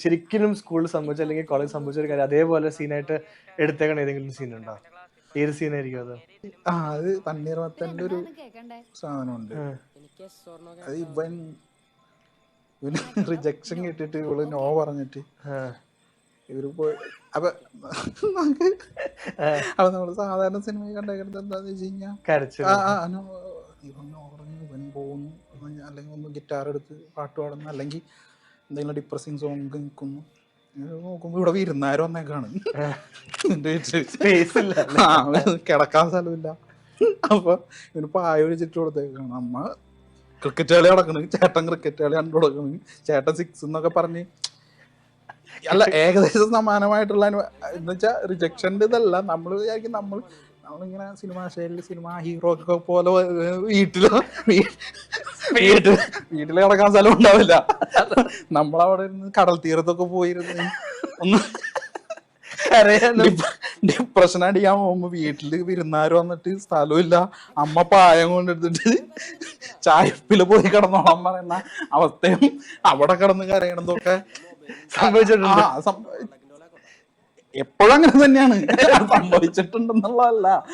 ശരിക്കും സ്കൂളിൽ സംഭവിച്ച അല്ലെങ്കിൽ കോളേജ് സംഭവിച്ച ഒരു കാര്യം അതേപോലെ സീനായിട്ട് എടുത്തേക്കണ ഏതെങ്കിലും സീൻ ഉണ്ടോ? ഏത് സീനായിരിക്കും അത്? അത് തണ്ണീർമത്തന്റെ ഒരു സാധനമുണ്ട്. അത് ഇവന് റിജക്ഷൻ കിട്ടിട്ട് ഇവള് നോ പറഞ്ഞിട്ട് ഇവര് പോയി. അപ്പൊ നമ്മള് സാധാരണ സിനിമ കണ്ടേക്കുന്നത് എന്താന്ന് വെച്ച് കഴിഞ്ഞാൽ ഇവൻ നോ പറഞ്ഞു, ഇവൻ പോകുന്നു, അല്ലെങ്കിൽ ഒന്ന് ഗിറ്റാർ എടുത്ത് പാട്ട് പാടുന്നു, അല്ലെങ്കിൽ എന്തെങ്കിലും ഡിപ്രസിങ് സോങ് നിൽക്കുന്നു. നോക്കുമ്പോ ഇവിടെ വിരുന്നാര് വന്നേക്കാണ്. കിടക്കാൻ സ്ഥലമില്ല. അപ്പൊ ഇവന് പായ ഒഴിച്ചിട്ട് കൊടുത്തേക്കാണ്. അമ്മ ക്രിക്കറ്റ് കളി നടക്കണ്, ചേട്ടൻ ക്രിക്കറ്റ് കളി കണ്ടു കൊടുക്കണ്, ചേട്ടൻ സിക്സ് എന്നൊക്കെ പറഞ്ഞ്. അല്ല, ഏകദേശം സമാനമായിട്ടുള്ള എന്ന് വെച്ചാൽ റിജക്ഷൻ്റെ ഇതല്ല. നമ്മൾ വിചാരിക്കും നമ്മളിങ്ങനെ സിനിമാ ശൈലി സിനിമ ഹീറോ ഒക്കെ പോലെ വീട്ടില് കിടക്കാൻ സ്ഥലം ഉണ്ടാവില്ല. നമ്മളവിടെ ഇരുന്ന് കടൽ തീരത്തൊക്കെ പോയിരുന്ന് ഒന്ന് ഡിപ്രഷൻ അടിക്കാൻ പോകുമ്പോ വീട്ടില് വിരുന്നാര് വന്നിട്ട് സ്ഥലമില്ല, അമ്മ പായം കൊണ്ടെടുത്തിട്ട് ചായപ്പില് പോയി കിടന്നോളാൻ പറയുന്ന അവസ്ഥയും അവിടെ കിടന്ന് കരയണതൊക്കെ സംഭവിച്ചിട്ടുണ്ട്. എപ്പോഴും അങ്ങനെ തന്നെയാണ് സംഭവിച്ചിട്ടുണ്ടെന്നുള്ളതല്ല.